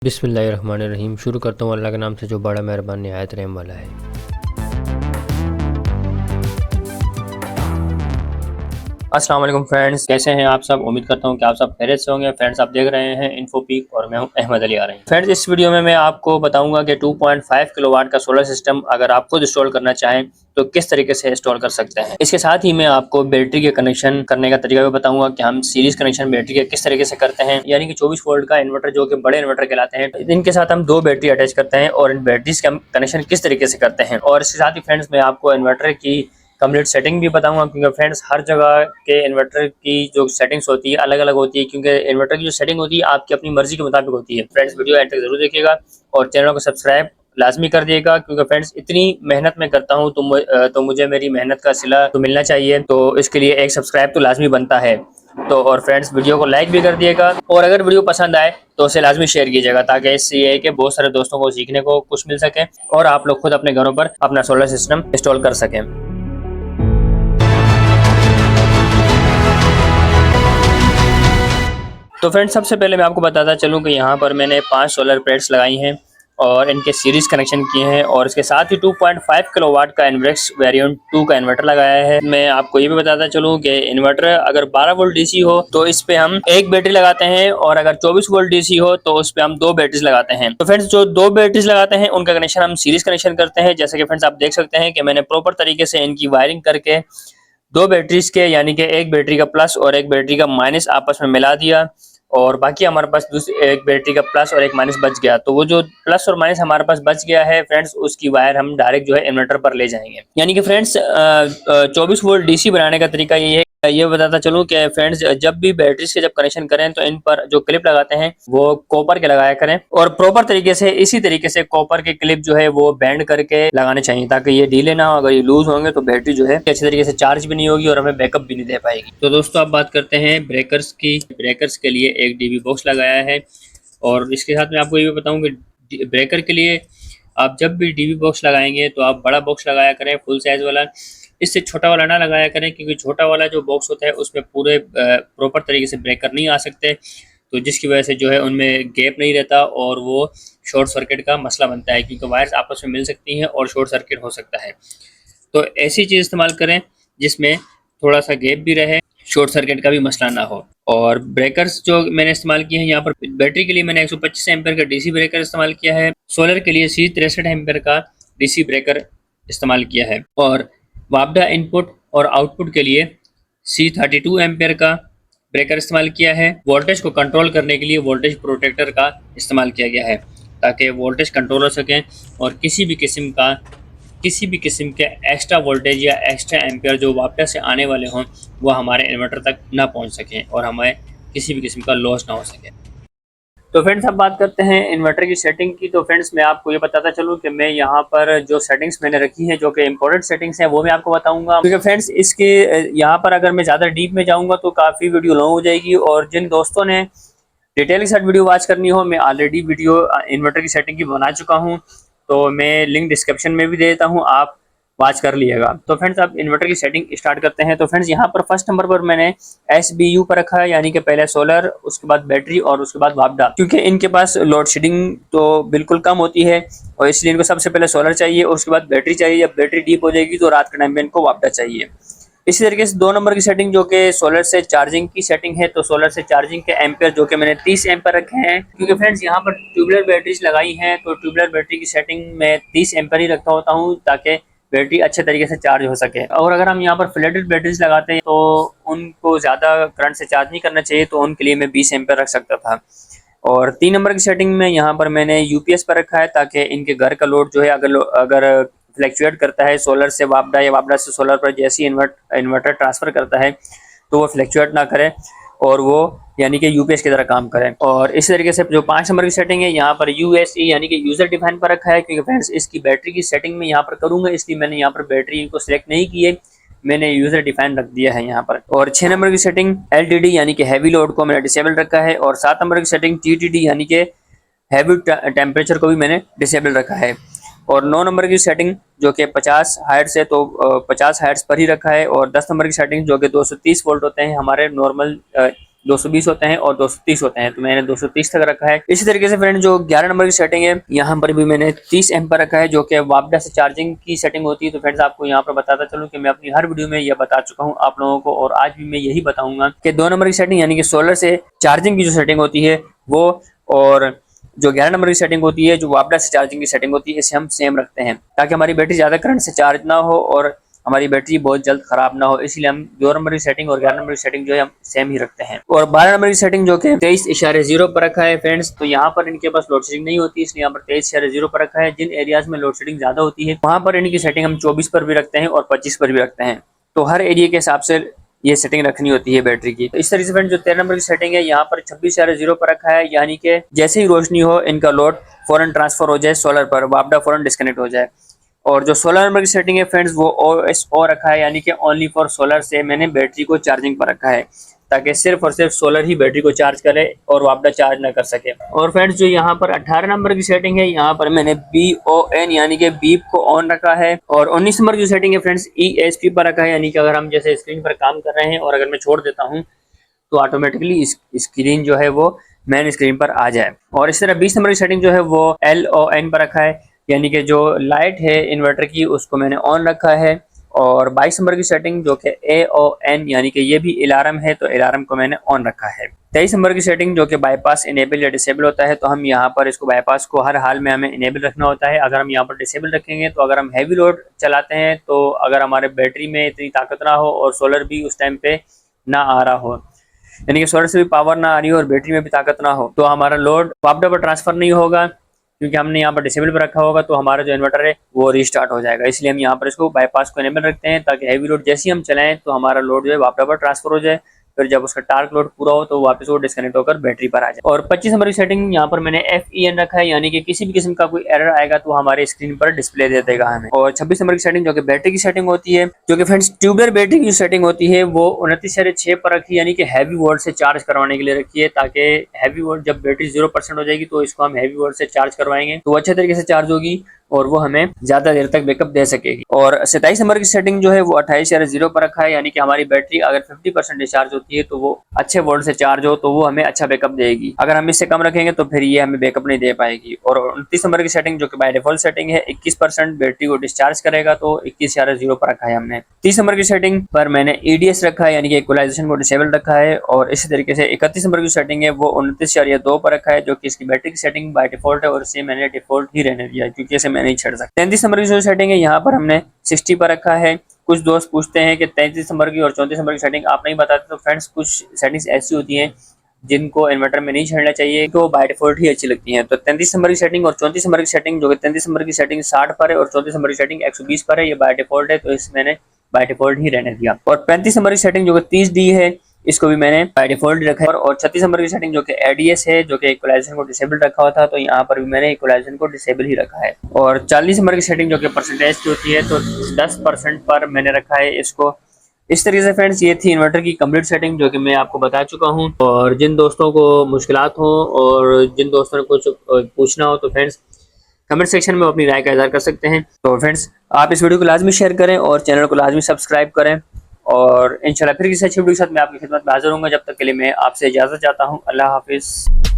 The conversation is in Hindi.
बिस्मिल्लाहिर्रहमानिर्रहीम। शुरू करता हूँ अल्लाह के नाम से जो बड़ा मेहरबान निहायत रहम वाला है। अस्सलाम वालेकुम फ्रेंड्स, कैसे हैं आप सब। उम्मीद करता हूं कि आप सब खैरियत से होंगे। फ्रेंड्स, आप देख रहे हैं इन्फोपीक और मैं हूं अहमद अली आरही। फ्रेंड्स, इस वीडियो में मैं आपको बताऊंगा कि 2.5 किलोवाट का सोलर सिस्टम अगर आप खुद इंस्टॉल करना चाहें तो किस तरीके से इंस्टॉल कर सकते हैं। इसके साथ ही मैं आपको बैटरी के कनेक्शन करने का तरीका भी बताऊंगा कि हम सीरीज कनेक्शन बैटरी के किस तरीके से करते हैं, यानी कि 24 वोल्ट का इन्वर्टर जो कि बड़े इन्वर्टर कहलाते हैं, इनके साथ हम 2 बैटरी अटैच करते हैं और इन बैटरीज का कनेक्शन किस तरीके से करते हैं। और इसके साथ ही फ्रेंड्स, मैं आपको इन्वर्टर की कंप्लीट सेटिंग भी बताऊंगा, क्योंकि फ्रेंड्स हर जगह के इन्वर्टर की जो सेटिंग्स होती है अलग अलग होती है, क्योंकि इन्वर्टर की जो सेटिंग होती है आपकी अपनी मर्जी के मुताबिक होती है। फ्रेंड्स, वीडियो एंड तक जरूर देखिएगा और चैनल को सब्सक्राइब लाजमी कर दिएगा, क्योंकि फ्रेंड्स इतनी मेहनत मैं करता हूँ तो मुझे मेरी मेहनत का सिला तो मिलना चाहिए, तो इसके लिए एक सब्सक्राइब तो लाजमी बनता है। तो और फ्रेंड्स, वीडियो को लाइक भी कर दिएगा और अगर वीडियो पसंद आए तो उसे लाजमी शेयर कीजिएगा, ताकि इससे ये है कि बहुत सारे दोस्तों को सीखने को कुछ मिल सके और आप लोग खुद अपने घरों पर अपना सोलर सिस्टम इंस्टॉल कर सकें। तो फ्रेंड्स, सबसे पहले मैं आपको बताता चलूं कि यहाँ पर मैंने 5 सोलर प्लेट्स लगाई हैं और इनके सीरीज कनेक्शन किए हैं और इसके साथ ही 2.5 किलोवाट का इन्वर्क्स वेरिएंट 2 का इन्वर्टर लगाया है। मैं आपको ये भी बताता चलूं कि इन्वर्टर अगर 12 वोल्ट डीसी हो तो इस पे हम एक बैटरी लगाते हैं और अगर 24 वोल्ट डीसी हो तो उस पे हम 2 बैटरीज लगाते हैं। तो फ्रेंड्स, जो 2 बैटरीज लगाते हैं उनका कनेक्शन हम सीरीज कनेक्शन करते हैं। जैसे कि फ्रेंड्स, आप देख सकते हैं कि मैंने प्रॉपर तरीके से इनकी वायरिंग करके 2 बैटरीज के, यानी कि एक बैटरी का प्लस और एक बैटरी का माइनस आपस में मिला दिया और बाकी हमारे पास दूसरी एक बैटरी का प्लस और एक माइनस बच गया। तो वो जो प्लस और माइनस हमारे पास बच गया है फ्रेंड्स, उसकी वायर हम डायरेक्ट जो है इन्वर्टर पर ले जाएंगे। यानी कि फ्रेंड्स, 24 वोल्ट डीसी बनाने का तरीका ये है। ये बताता चलूं कि फ्रेंड्स, जब भी बैटरीज के जब कनेक्शन करें तो इन पर जो क्लिप लगाते हैं वो कॉपर के लगाया करें और प्रॉपर तरीके से इसी तरीके से कॉपर के क्लिप जो है वो बैंड करके लगाने चाहिए, ताकि ये ढीले ना हो। अगर ये लूज होंगे तो बैटरी जो है अच्छी तरीके से चार्ज भी नहीं होगी और हमें बैकअप भी नहीं दे पाएगी। तो दोस्तों, अब बात करते हैं ब्रेकर्स की। ब्रेकर्स के लिए एक डीबी बॉक्स लगाया है और इसके साथ मैं आपको ये भी बताऊं कि ब्रेकर के लिए आप जब भी डीबी बॉक्स लगाएंगे तो आप बड़ा बॉक्स लगाया करें, फुल साइज वाला। इससे छोटा वाला ना लगाया करें, क्योंकि छोटा वाला जो बॉक्स होता है उसमें पूरे प्रॉपर तरीके से ब्रेकर नहीं आ सकते, तो जिसकी वजह से जो है उनमें गैप नहीं रहता और वो शॉर्ट सर्किट का मसला बनता है, क्योंकि वायर्स आपस में मिल सकती हैं और शॉर्ट सर्किट हो सकता है। तो ऐसी चीज़ इस्तेमाल करें जिसमें थोड़ा सा गैप भी रहे, शॉर्ट सर्किट का भी मसला ना हो। और ब्रेकर्स जो मैंने इस्तेमाल किए हैं, यहाँ पर बैटरी के लिए मैंने 125 एम्पेयर का डीसी ब्रेकर इस्तेमाल किया है, सोलर के लिए C63 एम्पेयर का डीसी ब्रेकर इस्तेमाल किया है और वापडा इनपुट और आउटपुट के लिए C32 एम्पेयर का ब्रेकर इस्तेमाल किया है। वोल्टेज को कंट्रोल करने के लिए वोल्टेज प्रोटेक्टर का इस्तेमाल किया गया है, ताकि वोल्टेज कंट्रोल हो सकें और किसी भी किस्म के एक्स्ट्रा वोल्टेज या एक्स्ट्रा एम्पेयर जो वापडा से आने वाले हों वो हमारे इन्वर्टर तक ना पहुंच सकें और हमें किसी भी किस्म का लॉस ना हो सके। तो फ्रेंड्स, अब बात करते हैं इन्वर्टर की सेटिंग की। तो फ्रेंड्स, मैं आपको ये बताता चलूं कि मैं यहाँ पर जो सेटिंग्स मैंने रखी है, जो कि इंपॉर्टेंट सेटिंग्स हैं, वो मैं आपको बताऊंगा, क्योंकि फ्रेंड्स इसके यहाँ पर अगर मैं ज़्यादा डीप में जाऊँगा तो काफ़ी वीडियो लॉन्ग हो जाएगी और जिन दोस्तों ने डिटेल के साथ वीडियो वॉच करनी हो, मैं ऑलरेडी वीडियो इन्वर्टर की सेटिंग की बना चुका हूँ, तो मैं लिंक डिस्क्रिप्शन में भी दे देता हूँ, आप वॉच कर लिएगा। तो फ्रेंड्स, अब इन्वर्टर की सेटिंग स्टार्ट करते हैं। तो फ्रेंड्स, यहाँ पर फर्स्ट नंबर पर मैंने SBU पर रखा है, यानी कि पहले सोलर, उसके बाद बैटरी और उसके बाद वापडा, क्योंकि इनके पास लोड शेडिंग तो बिल्कुल कम होती है और इसलिए इनको सबसे पहले सोलर चाहिए और उसके बाद बैटरी चाहिए। जब बैटरी डीप हो जाएगी तो रात के टाइम में इनको वापडा चाहिए। इसी तरीके से 2 नंबर की सेटिंग जो कि सोलर से चार्जिंग की सेटिंग है, तो सोलर से चार्जिंग के एम्पेयर जो कि मैंने 30 एम्पेयर रखे हैं, क्योंकि फ्रेंड्स यहाँ पर ट्यूबुलर बैटरीज लगाई हैं, तो ट्यूबुलर बैटरी की सेटिंग में 30 एम्पेयर ही रखता होता हूँ, ताकि बैटरी अच्छे तरीके से चार्ज हो सके। और अगर हम यहाँ पर फ्लैटेड बैटरीज लगाते हैं तो उनको ज़्यादा करंट से चार्ज नहीं करना चाहिए, तो उनके लिए मैं 20 एम्पेयर रख सकता था। और 3 नंबर की सेटिंग में यहाँ पर मैंने UPS पर रखा है, ताकि इनके घर का लोड जो है अगर फ्लैक्चुएट करता है सोलर से वापडा या वापडा से सोलर पर, जैसे ही इन्वर्टर ट्रांसफ़र करता है तो वो फ्लैक्चुएट ना करे और वो यानी कि UPS की तरह काम करें। और इस तरीके से जो 5 नंबर की सेटिंग है, यहाँ पर USE यानी कि यूज़र डिफाइन पर रखा है, क्योंकि फ्रेंड्स इसकी बैटरी की सेटिंग में यहाँ पर करूँगा, इसलिए मैंने यहाँ पर बैटरी को सिलेक्ट नहीं की है, मैंने यूज़र डिफाइन रख दिया है यहाँ पर। और 6 नंबर की सेटिंग LTD यानी कि हैवी लोड को मैंने डिसेबल रखा है और 7 नंबर की सेटिंग TTD यानी कि हैवी टेम्परेचर को भी मैंने डिसेबल रखा है। और 9 नंबर की सेटिंग जो कि 50 हर्ट्ज है, तो 50 हर्ट्ज पर ही रखा है। और 10 नंबर की सेटिंग जो कि 230 वोल्ट होते हैं हमारे नॉर्मल 220 होते हैं और 230 होते हैं, तो मैंने 230 तक रखा है। इसी तरीके से फ्रेंड जो 11 नंबर की सेटिंग है यहाँ पर भी मैंने 30 एम्प पर रखा है, जो कि वापडा से चार्जिंग की सेटिंग होती है। तो फ्रेंड्स आपको यहाँ पर बताता चलूँ कि मैं अपनी हर वीडियो में यह बता चुका हूँ आप लोगों को, और आज भी मैं यही बताऊंगा कि 2 नंबर की सेटिंग यानी कि सोलर से चार्जिंग की जो सेटिंग होती है वो, और जो 11 नंबर की सेटिंग होती है जो वापडा से चार्जिंग की सेटिंग होती है, इसे हम सेम रखते हैं ताकि हमारी बैटरी ज्यादा करंट से चार्ज ना हो और हमारी बैटरी बहुत जल्द खराब ना हो। इसलिए हम 2 नंबर की सेटिंग और 11 नंबर की सेटिंग जो है हम सेम ही रखते हैं। और 12 नंबर की सेटिंग जो कि 23.0 पर रखा है फ्रेंड्स, तो यहाँ पर इनके पास लोड शेडिंग नहीं होती, इसलिए यहाँ पर 23.0 पर रखा है। जिन एरियाज में लोड शेडिंग ज्यादा होती है वहां पर इनकी सेटिंग हम 24 पर भी रखते हैं और 25 पर भी रखते हैं। तो हर एरिया के हिसाब से ये सेटिंग रखनी होती है बैटरी की। तो इस तरीके से फ्रेंड जो 13 नंबर की सेटिंग है यहाँ पर 26.0 पर रखा है, यानी कि जैसे ही रोशनी हो इनका लोड फौरन ट्रांसफर हो जाए सोलर पर, वापडा फौरन डिस्कनेक्ट हो जाए। और जो 16 नंबर की सेटिंग है फ्रेंड्स वो OSO रखा है, यानी कि ओनली फॉर सोलर से मैंने बैटरी को चार्जिंग पर रखा है ताकि सिर्फ और सिर्फ सोलर ही बैटरी को चार्ज करे और वापडा चार्ज ना कर सके। और फ्रेंड्स जो यहाँ पर 18 नंबर की सेटिंग है यहाँ पर मैंने BON यानी कि बीप को ऑन रखा है। और 19 नंबर की सेटिंग है फ्रेंड्स ESP पर रखा है, यानी कि अगर हम जैसे स्क्रीन पर काम कर रहे हैं और अगर मैं छोड़ देता हूँ तो ऑटोमेटिकली स्क्रीन जो है वो मेन स्क्रीन पर आ जाए। और इस तरह 20 नंबर की सेटिंग जो है वो LON पर रखा है, यानी कि जो लाइट है इन्वर्टर की उसको मैंने ऑन रखा है। और 22 नंबर की सेटिंग जो कि AON यानी कि ये भी अलार्म है, तो अलार्म को मैंने ऑन रखा है। 23 नंबर की सेटिंग जो कि बाईपास इनेबल या डिसेबल होता है, तो हम यहाँ पर इसको बाईपास को हर हाल में हमें इनेबल रखना होता है। अगर हम यहाँ पर डिसेबल रखेंगे तो अगर हम हैवी लोड चलाते हैं, तो अगर हमारे बैटरी में इतनी ताकत ना हो और सोलर भी उस टाइम पे ना आ रहा हो, यानी कि सोलर से भी पावर ना आ रही हो और बैटरी में भी ताकत ना हो, तो हमारा लोड वापडा पर ट्रांसफर नहीं होगा, क्योंकि हमने यहाँ पर डिसेबल पर रखा होगा, तो हमारा जो इन्वर्टर है वो रीस्टार्ट हो जाएगा। इसलिए हम यहाँ पर इसको बाईपास को इनेबल रखते हैं ताकि हैवी लोड जैसे ही हम चलाएं तो हमारा लोड जो है वापडा पर ट्रांसफर हो जाए, फिर जब उसका टार्क लोड पूरा हो तो वापस वो डिस्कनेक्ट होकर बैटरी पर आ जाए। और 25 नंबर की सेटिंग यहाँ पर मैंने FEN रखा है, यानी कि किसी भी किस्म का कोई एरर आएगा तो हमारे स्क्रीन पर डिस्प्ले दे देगा हमें। और 26 नंबर की सेटिंग जो कि बैटरी की सेटिंग होती है, जो कि फ्रेंड्स ट्यूबलर बैटरी की सेटिंग होती है, वो 29.6 पर रखी है, यानी कि हैवी वोल्ट से चार्ज करवाने के लिए रखी है, ताकि हैवी वोल्ट जब बैटरी 0% हो जाएगी तो इसको हम हैवी वोल्ट से चार्ज करवाएंगे तो अच्छे तरीके से चार्ज होगी और वो हमें ज्यादा देर तक बैकअप दे सकेगी। और 27 नंबर की सेटिंग जो है वो 28.0 पर रखा है, यानी कि हमारी बैटरी अगर 50% डिस्चार्ज होती है तो वो अच्छे वोल्ट से चार्ज हो तो वो हमें अच्छा बैकअप देगी। अगर हम इससे कम रखेंगे तो फिर ये हमें बैकअप नहीं दे पाएगी। और 29 नंबर की सेटिंग जो कि बाय डिफॉल्ट सेटिंग है 21% बैटरी को डिस्चार्ज करेगा, तो 21.0 पर रखा है हमने। 30 नंबर की सेटिंग पर मैंने EDS रखा है, यानी कि इक्वलाइजेशन को डिसेबल रखा है। और इसी तरीके से 31 नंबर की सेटिंग है वो 29.2 पर रखा है, जो कि इसकी बैटरी की सेटिंग बाय डिफॉल्ट है और इसे मैंने डिफॉल्ट ही रहने दिया क्योंकि इसे मैं नहीं छेड़ सकता। 33 नंबर की जो सेटिंग है यहाँ पर हमने 60 पर रखा है। कुछ दोस्त पूछते हैं कि 33 नंबर की और 34 नंबर की सेटिंग आप नहीं बताते, तो फ्रेंड्स कुछ सेटिंग्स ऐसी होती हैं जिनको इन्वर्टर में नहीं छेड़ना चाहिए, तो बाय डिफॉल्ट ही अच्छी लगती हैं। तो 33 नंबर की सेटिंग और 34 नंबर की सेटिंग, जो कि 33 नंबर की सेटिंग 60 पर है और 34 नंबर की सेटिंग 120 पर है, ये बाय डिफॉल्ट है, तो इस मैंने बाय डिफॉल्ट ही रहने दिया। और 35 नंबर की सेटिंग जो कि 30D है, इसको भी मैंने बाय डिफॉल्ट रखा है। और 36 नंबर की सेटिंग जो कि ADS है, जो कि इक्वलाइजेशन को डिसेबल रखा हुआ था, तो यहाँ पर भी मैंने इक्वलाइजेशन को डिसेबल ही रखा है। और 40 नंबर की सेटिंग जो कि परसेंटेज की होती है, तो 10% पर मैंने रखा है इसको। इस तरीके से फ्रेंड्स ये थी इन्वर्टर की कंप्लीट सेटिंग जो कि मैं आपको बता चुका हूँ। और जिन दोस्तों को मुश्किलात हो और जिन दोस्तों ने कुछ पूछना हो तो फ्रेंड्स कमेंट सेक्शन में अपनी राय का इज़हार कर सकते हैं। तो फ्रेंड्स आप इस वीडियो को लाजमी शेयर करें और चैनल को लाजमी सब्सक्राइब करें, और इंशाल्लाह फिर किसी अच्छी वीडियो के साथ मैं आपकी खिदमत में हाजिर होऊंगा। जब तक के लिए मैं आपसे इजाज़त चाहता हूँ। अल्लाह हाफिज़।